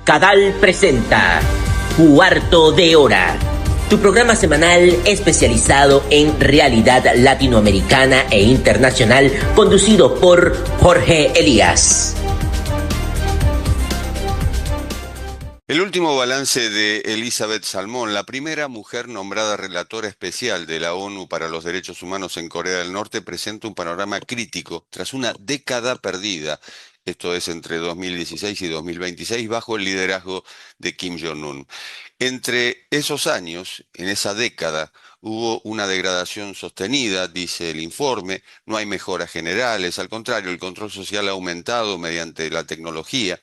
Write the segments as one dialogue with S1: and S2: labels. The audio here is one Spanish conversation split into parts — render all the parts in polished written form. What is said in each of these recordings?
S1: Cadal presenta Cuarto de Hora, tu programa semanal especializado en realidad latinoamericana e internacional, conducido por Jorge Elías.
S2: El último balance de Elizabeth Salmón, la primera mujer nombrada relatora especial de la ONU para los Derechos Humanos en Corea del Norte, presenta un panorama crítico tras una década perdida, esto es entre 2016 y 2026, bajo el liderazgo de Kim Jong-un. Entre esos años, en esa década, hubo una degradación sostenida, dice el informe, no hay mejoras generales, al contrario, el control social ha aumentado mediante la tecnología.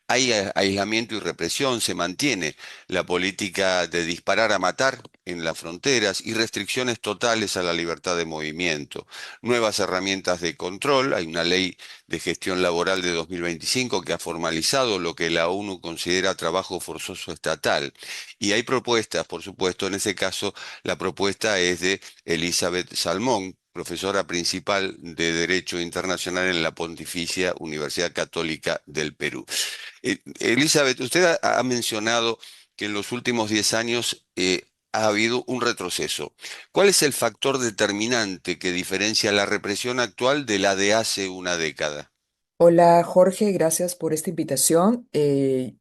S2: Hay aislamiento y represión, se mantiene la política de disparar a matar en las fronteras y restricciones totales a la libertad de movimiento. Nuevas herramientas de control, hay una ley de gestión laboral de 2025 que ha formalizado lo que la ONU considera trabajo forzoso estatal. Y hay propuestas, por supuesto, en ese caso la propuesta es de Elizabeth Salmón, profesora principal de Derecho Internacional en la Pontificia Universidad Católica del Perú. Elizabeth, usted ha mencionado que en los últimos 10 años ha habido un retroceso. ¿Cuál es el factor determinante que diferencia la represión actual de la de hace una década?
S3: Hola Jorge, gracias por esta invitación.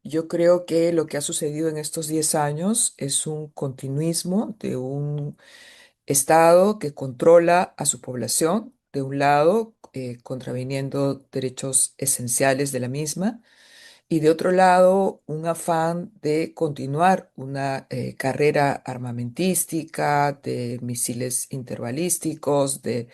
S3: Yo creo que lo que ha sucedido en estos 10 años es un continuismo de un Estado que controla a su población, de un lado, contraviniendo derechos esenciales de la misma, y de otro lado, un afán de continuar una carrera armamentística, de misiles interbalísticos, de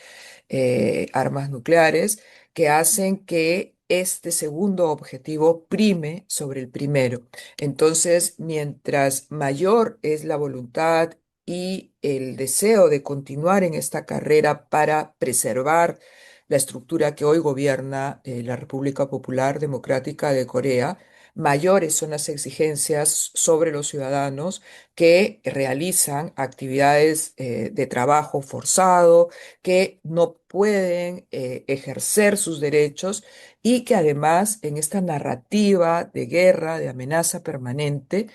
S3: armas nucleares, que hacen que este segundo objetivo prime sobre el primero. Entonces, mientras mayor es la voluntad y el deseo de continuar en esta carrera para preservar la estructura que hoy gobierna la República Popular Democrática de Corea, mayores son las exigencias sobre los ciudadanos que realizan actividades de trabajo forzado, que no pueden ejercer sus derechos y que además en esta narrativa de guerra, de amenaza permanente,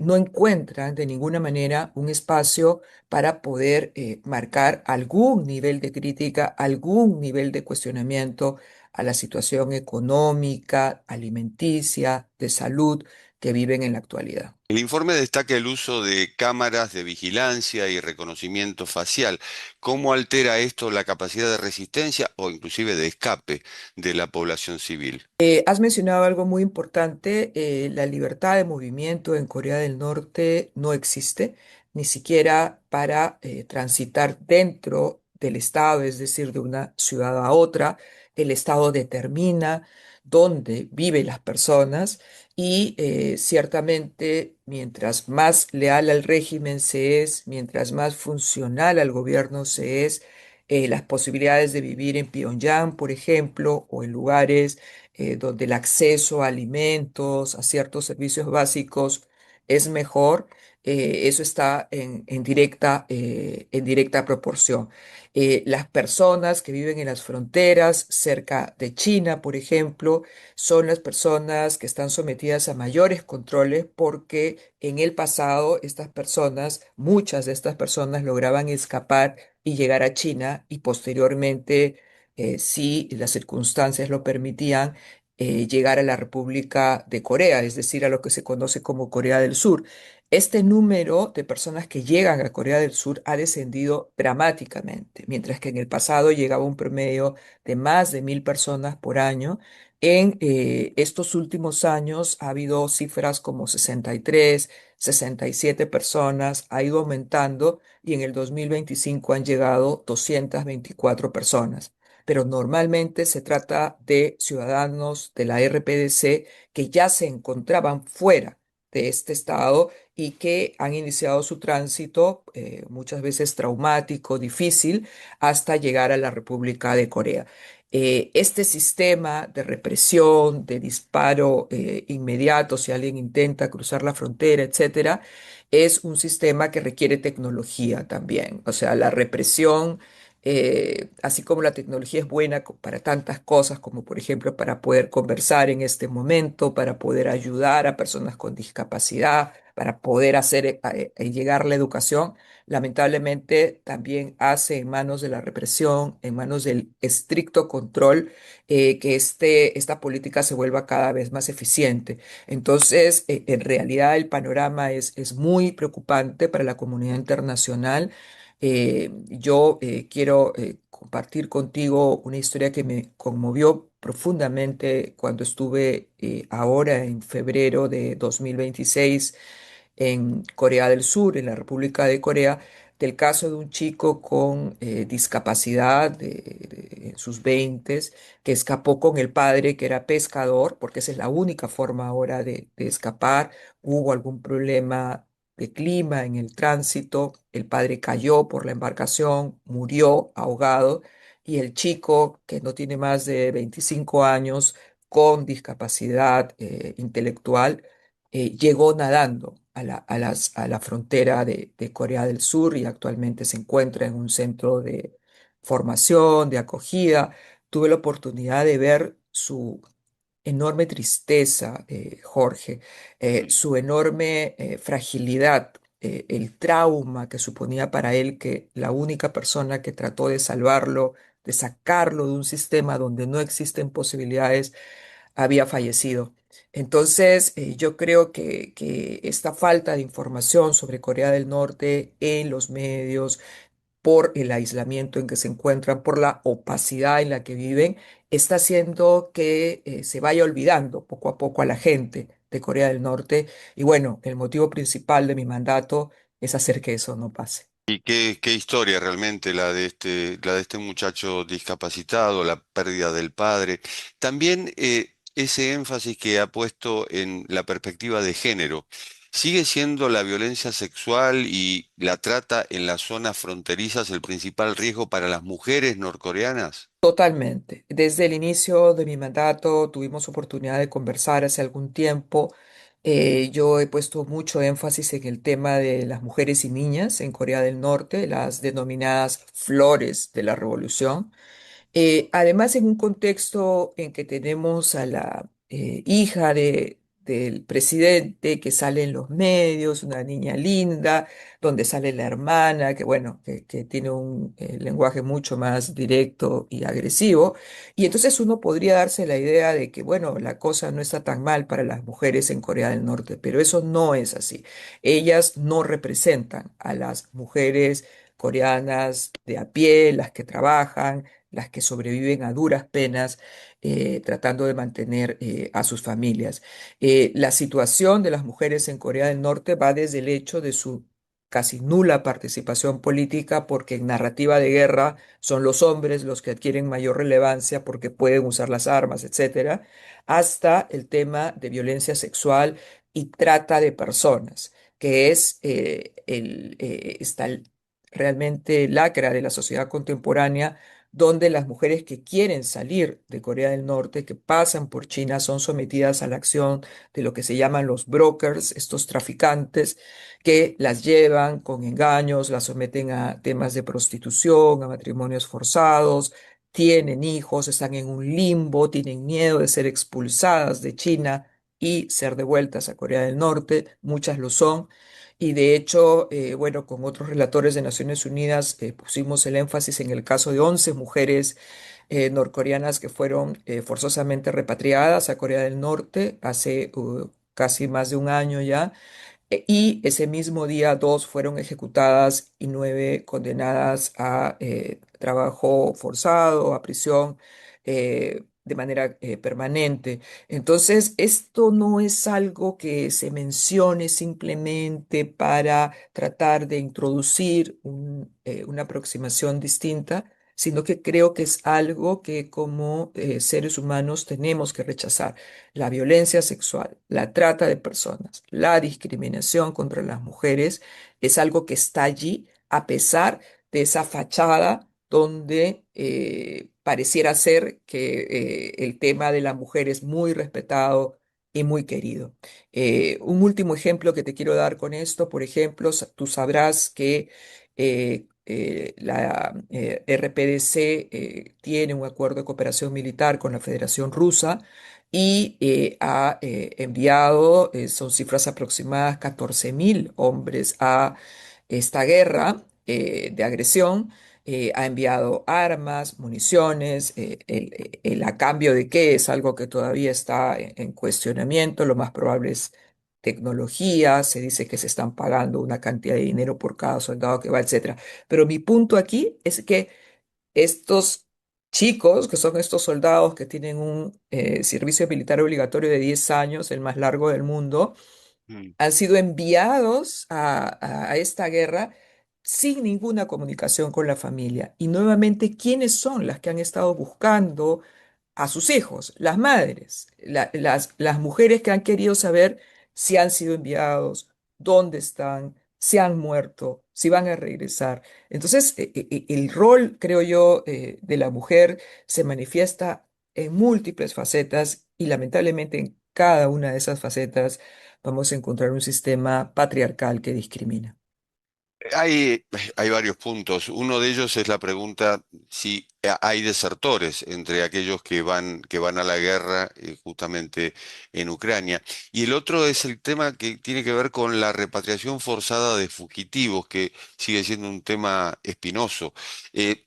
S3: no encuentran de ninguna manera un espacio para poder marcar algún nivel de crítica, algún nivel de cuestionamiento a la situación económica, alimenticia, de salud que viven en la actualidad.
S2: El informe destaca el uso de cámaras de vigilancia y reconocimiento facial. ¿Cómo altera esto la capacidad de resistencia o inclusive de escape de la población civil?
S3: Has mencionado algo muy importante, la libertad de movimiento en Corea del Norte no existe, ni siquiera para transitar dentro del Estado, es decir, de una ciudad a otra. El Estado determina dónde viven las personas y ciertamente mientras más leal al régimen se es, mientras más funcional al gobierno se es, las posibilidades de vivir en Pyongyang, por ejemplo, o en lugares donde el acceso a alimentos, a ciertos servicios básicos es mejor, eso está en directa proporción. Las personas que viven en las fronteras cerca de China, por ejemplo, son las personas que están sometidas a mayores controles porque en el pasado estas personas, muchas de estas personas lograban escapar y llegar a China y posteriormente, si las circunstancias lo permitían, llegar a la República de Corea, es decir, a lo que se conoce como Corea del Sur. Este número de personas que llegan a Corea del Sur ha descendido dramáticamente, mientras que en el pasado llegaba un promedio de más de 1.000 personas por año. En estos últimos años ha habido cifras como 63, 67 personas, ha ido aumentando y en el 2025 han llegado 224 personas, pero normalmente se trata de ciudadanos de la RPDC que ya se encontraban fuera de este estado y que han iniciado su tránsito, muchas veces traumático, difícil, hasta llegar a la República de Corea. Este sistema de represión, de disparo inmediato si alguien intenta cruzar la frontera, etcétera, es un sistema que requiere tecnología también. O sea, la represión Así como la tecnología es buena para tantas cosas, como por ejemplo para poder conversar en este momento, para poder ayudar a personas con discapacidad, para poder hacer llegar la educación, lamentablemente también hace en manos de la represión, en manos del estricto control, que esta política se vuelva cada vez más eficiente. Entonces, en realidad el panorama es muy preocupante para la comunidad internacional. Yo quiero compartir contigo una historia que me conmovió profundamente cuando estuve ahora en febrero de 2026 en Corea del Sur, en la República de Corea, del caso de un chico con discapacidad en sus veintes que escapó con el padre que era pescador, porque esa es la única forma ahora de escapar. Hubo algún problema de clima en el tránsito, el padre cayó por la embarcación, murió ahogado y el chico, que no tiene más de 25 años, con discapacidad intelectual, llegó nadando a la frontera de Corea del Sur y actualmente se encuentra en un centro de formación, de acogida. Tuve la oportunidad de ver su enorme tristeza, Jorge, su enorme fragilidad, el trauma que suponía para él que la única persona que trató de salvarlo, de sacarlo de un sistema donde no existen posibilidades, había fallecido. Entonces, yo creo que esta falta de información sobre Corea del Norte en los medios, por el aislamiento en que se encuentran, por la opacidad en la que viven, está haciendo que se vaya olvidando poco a poco a la gente de Corea del Norte. Y bueno, el motivo principal de mi mandato es hacer que eso no pase.
S2: Y qué historia realmente la de este muchacho discapacitado, la pérdida del padre. También ese énfasis que ha puesto en la perspectiva de género. ¿Sigue siendo la violencia sexual y la trata en las zonas fronterizas el principal riesgo para las mujeres norcoreanas?
S3: Totalmente. Desde el inicio de mi mandato tuvimos oportunidad de conversar hace algún tiempo. Yo he puesto mucho énfasis en el tema de las mujeres y niñas en Corea del Norte, las denominadas flores de la revolución. Además, en un contexto en que tenemos a la hija del presidente que sale en los medios, una niña linda, donde sale la hermana, que bueno, que tiene un lenguaje mucho más directo y agresivo. Y entonces uno podría darse la idea de que, bueno, la cosa no está tan mal para las mujeres en Corea del Norte, pero eso no es así. Ellas no representan a las mujeres coreanas de a pie, las que trabajan, las que sobreviven a duras penas, tratando de mantener a sus familias. La situación de las mujeres en Corea del Norte va desde el hecho de su casi nula participación política, porque en narrativa de guerra son los hombres los que adquieren mayor relevancia porque pueden usar las armas, etcétera, hasta el tema de violencia sexual y trata de personas, que es esta realmente lacra de la sociedad contemporánea, donde las mujeres que quieren salir de Corea del Norte, que pasan por China, son sometidas a la acción de lo que se llaman los brokers, estos traficantes que las llevan con engaños, las someten a temas de prostitución, a matrimonios forzados, tienen hijos, están en un limbo, tienen miedo de ser expulsadas de China y ser devueltas a Corea del Norte, muchas lo son. Y de hecho, bueno, con otros relatores de Naciones Unidas pusimos el énfasis en el caso de 11 mujeres norcoreanas que fueron forzosamente repatriadas a Corea del Norte hace casi más de un año ya. Y ese mismo día dos fueron ejecutadas y nueve condenadas a trabajo forzado, a prisión de manera permanente. Entonces, esto no es algo que se mencione simplemente para tratar de introducir una aproximación distinta, sino que creo que es algo que como seres humanos tenemos que rechazar. La violencia sexual, la trata de personas, la discriminación contra las mujeres es algo que está allí a pesar de esa fachada donde pareciera ser que el tema de la mujer es muy respetado y muy querido. Un último ejemplo que te quiero dar con esto, por ejemplo, tú sabrás que la RPDC tiene un acuerdo de cooperación militar con la Federación Rusa y ha enviado, son cifras aproximadas, 14.000 hombres a esta guerra de agresión. Ha enviado armas, municiones, a cambio de qué es algo que todavía está en cuestionamiento. Lo más probable es tecnología, se dice que se están pagando una cantidad de dinero por cada soldado que va, etcétera. Pero mi punto aquí es que estos chicos, que son estos soldados que tienen un servicio militar obligatorio de 10 años, el más largo del mundo,
S2: Mm.
S3: han sido enviados a esta guerra sin ninguna comunicación con la familia. Y nuevamente, ¿quiénes son las que han estado buscando a sus hijos? Las madres, las mujeres que han querido saber si han sido enviados, dónde están, si han muerto, si van a regresar. Entonces, el rol, creo yo, de la mujer se manifiesta en múltiples facetas y lamentablemente en cada una de esas facetas vamos a encontrar un sistema patriarcal que discrimina.
S2: Hay, hay varios puntos. Uno de ellos es la pregunta si hay desertores entre aquellos que van a la guerra justamente en Ucrania. Y el otro es el tema que tiene que ver con la repatriación forzada de fugitivos, que sigue siendo un tema espinoso. Eh,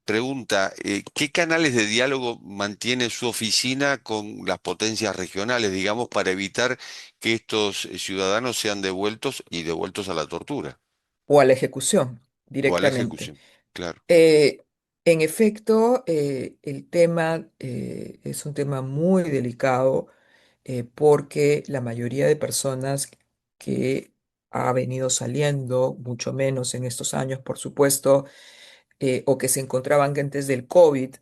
S2: Pregunta, ¿qué canales de diálogo mantiene su oficina con las potencias regionales, digamos, para evitar que estos ciudadanos sean devueltos y devueltos a la tortura
S3: O a la ejecución
S2: o a la
S3: directamente.
S2: ejecución? Claro.
S3: Eh, en efecto, el tema es un tema muy delicado porque la mayoría de personas que ha venido saliendo, mucho menos en estos años, por supuesto, o que se encontraban antes del COVID,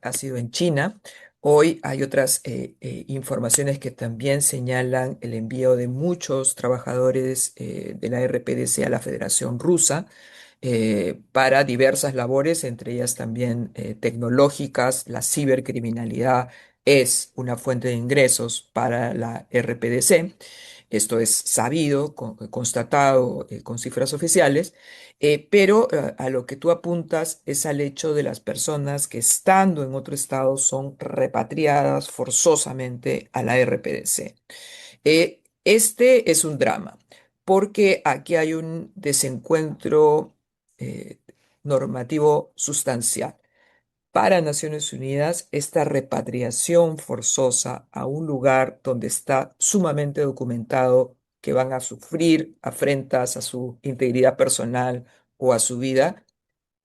S3: ha sido en China. Hoy hay otras informaciones que también señalan el envío de muchos trabajadores de la RPDC a la Federación Rusa para diversas labores, entre ellas también tecnológicas. La cibercriminalidad es una fuente de ingresos para la RPDC. Esto es sabido, constatado con cifras oficiales. Pero a lo que tú apuntas es al hecho de las personas que estando en otro estado son repatriadas forzosamente a la RPDC. Este es un drama, porque aquí hay un desencuentro eh, normativo sustancial. Para Naciones Unidas, esta repatriación forzosa a un lugar donde está sumamente documentado que van a sufrir afrentas a su integridad personal o a su vida,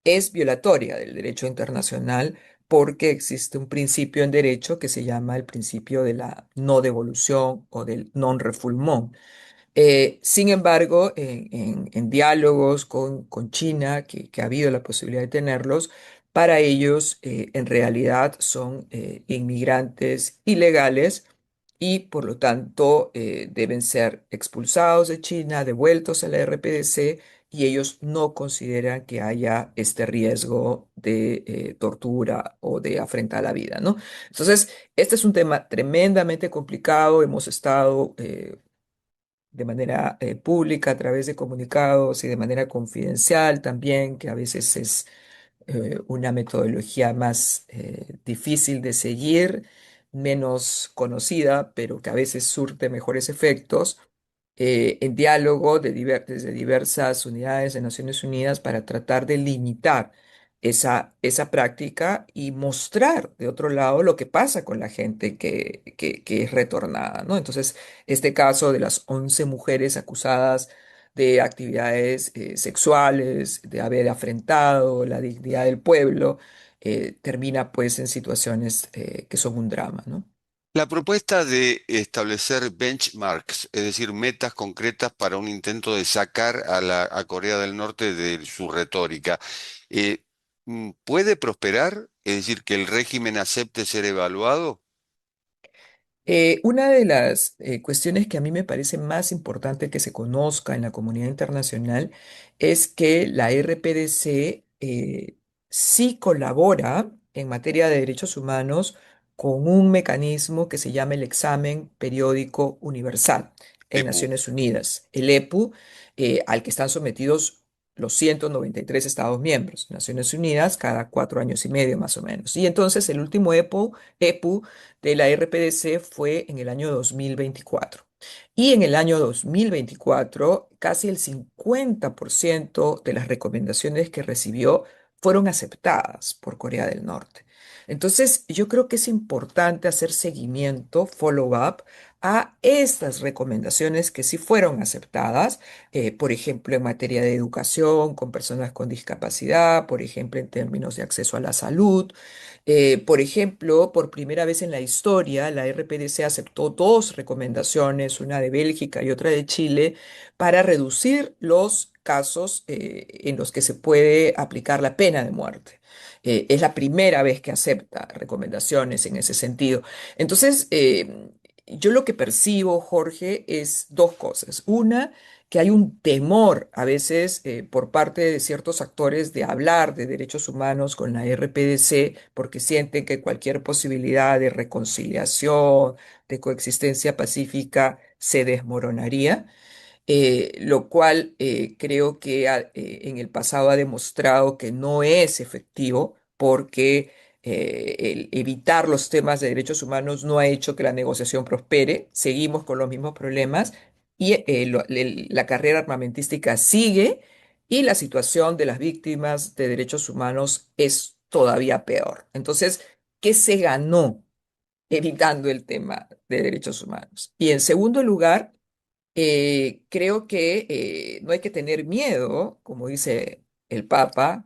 S3: es violatoria del derecho internacional porque existe un principio en derecho que se llama el principio de la no devolución o del non-refoulement. Sin embargo, en diálogos con China, que ha habido la posibilidad de tenerlos, para ellos en realidad son inmigrantes ilegales y por lo tanto deben ser expulsados de China, devueltos a la RPDC y ellos no consideran que haya este riesgo de tortura o de afrenta a la vida, ¿no? Entonces, este es un tema tremendamente complicado. Hemos estado de manera pública a través de comunicados y de manera confidencial también, que a veces es una metodología más difícil de seguir, menos conocida, pero que a veces surte mejores efectos, en diálogo desde diversas unidades de Naciones Unidas para tratar de limitar esa práctica y mostrar de otro lado lo que pasa con la gente que es retornada, ¿no? Entonces, este caso de las 11 mujeres acusadas de actividades sexuales, de haber afrentado la dignidad del pueblo, termina pues en situaciones que son un drama, ¿no?
S2: La propuesta de establecer benchmarks, es decir, metas concretas para un intento de sacar a Corea del Norte de su retórica, eh, ¿puede prosperar? Es decir, que el régimen acepte ser evaluado.
S3: Una de las cuestiones que a mí me parece más importante que se conozca en la comunidad internacional es que la RPDC sí colabora en materia de derechos humanos con un mecanismo que se llama el Examen Periódico Universal en
S2: EPU.
S3: Naciones Unidas, el EPU, al que están sometidos los 193 Estados miembros, Naciones Unidas, cada 4 años y medio más o menos. Y entonces el último EPU de la RPDC fue en el año 2024. Y en el año 2024, casi el 50% de las recomendaciones que recibió fueron aceptadas por Corea del Norte. Entonces, yo creo que es importante hacer seguimiento, follow-up, a estas recomendaciones que sí fueron aceptadas, por ejemplo, en materia de educación con personas con discapacidad, por ejemplo, en términos de acceso a la salud. Por ejemplo, por primera vez en la historia, la RPDC aceptó dos recomendaciones, una de Bélgica y otra de Chile, para reducir los casos en los que se puede aplicar la pena de muerte. Es la primera vez que acepta recomendaciones en ese sentido. Entonces, yo lo que percibo, Jorge, es dos cosas. Una, que hay un temor a veces por parte de ciertos actores de hablar de derechos humanos con la RPDC porque sienten que cualquier posibilidad de reconciliación, de coexistencia pacífica se desmoronaría, lo cual creo que en el pasado ha demostrado que no es efectivo porque el evitar los temas de derechos humanos no ha hecho que la negociación prospere, seguimos con los mismos problemas y la carrera armamentística sigue y la situación de las víctimas de derechos humanos es todavía peor. Entonces, ¿qué se ganó evitando el tema de derechos humanos? Y en segundo lugar, creo que no hay que tener miedo, como dice el Papa,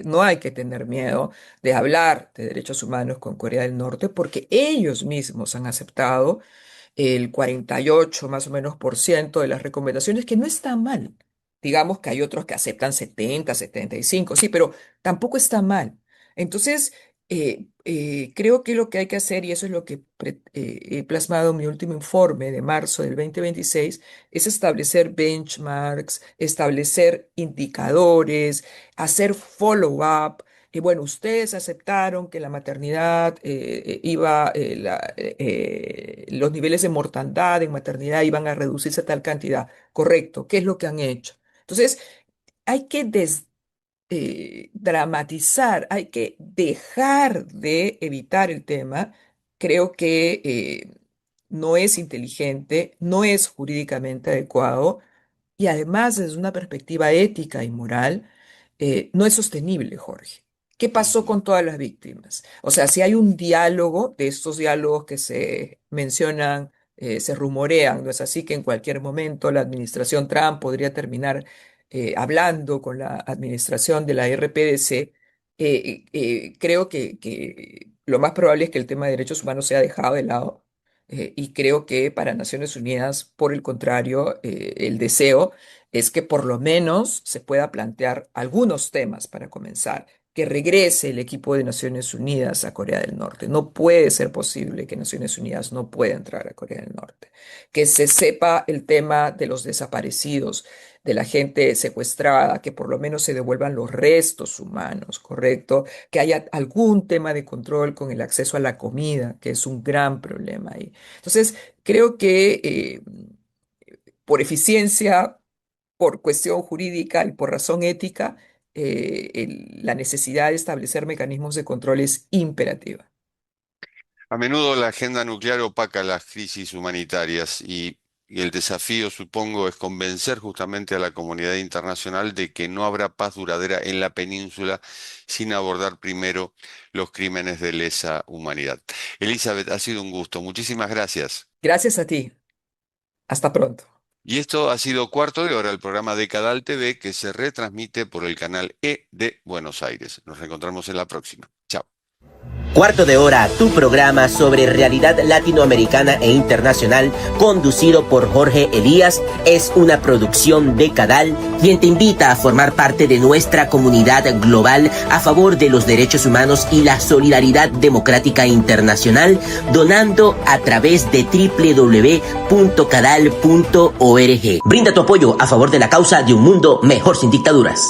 S3: no hay que tener miedo de hablar de derechos humanos con Corea del Norte porque ellos mismos han aceptado el 48 más o menos por ciento de las recomendaciones, que no está mal. Digamos que hay otros que aceptan 70, 75, sí, pero tampoco está mal. Entonces, creo que lo que hay que hacer, y eso es lo que he plasmado en mi último informe de marzo del 2026, es establecer benchmarks, establecer indicadores, hacer follow-up. Y bueno, ustedes aceptaron que la maternidad los niveles de mortandad en maternidad iban a reducirse a tal cantidad. Correcto. ¿Qué es lo que han hecho? Entonces, hay que dramatizar, hay que dejar de evitar el tema. Creo que no es inteligente, no es jurídicamente adecuado y además desde una perspectiva ética y moral, no es sostenible, Jorge. ¿Qué pasó
S2: Ujú.
S3: con todas las víctimas? O sea, si hay un diálogo, de estos diálogos que se mencionan, se rumorean, ¿no es así que en cualquier momento la administración Trump podría terminar hablando con la administración de la RPDC? Creo que lo más probable es que el tema de derechos humanos sea dejado de lado. Y creo que para Naciones Unidas, por el contrario, el deseo es que por lo menos se pueda plantear algunos temas para comenzar, que regrese el equipo de Naciones Unidas a Corea del Norte. No puede ser posible que Naciones Unidas no pueda entrar a Corea del Norte. Que se sepa el tema de los desaparecidos, de la gente secuestrada, que por lo menos se devuelvan los restos humanos, ¿correcto? Que haya algún tema de control con el acceso a la comida, que es un gran problema ahí. Entonces, creo que por eficiencia, por cuestión jurídica y por razón ética, la necesidad de establecer mecanismos de control es imperativa.
S2: A menudo la agenda nuclear opaca las crisis humanitarias y el desafío, supongo, es convencer justamente a la comunidad internacional de que no habrá paz duradera en la península sin abordar primero los crímenes de lesa humanidad. Elizabeth, ha sido un gusto. Muchísimas gracias.
S3: Gracias a ti. Hasta pronto.
S2: Y esto ha sido Cuarto de Hora, el programa de Cadal TV que se retransmite por el canal E de Buenos Aires. Nos reencontramos en la próxima. Chao.
S1: Cuarto de Hora, tu programa sobre realidad latinoamericana e internacional, conducido por Jorge Elías, es una producción de Cadal, quien te invita a formar parte de nuestra comunidad global a favor de los derechos humanos y la solidaridad democrática internacional, donando a través de www.cadal.org. Brinda tu apoyo a favor de la causa de un mundo mejor sin dictaduras.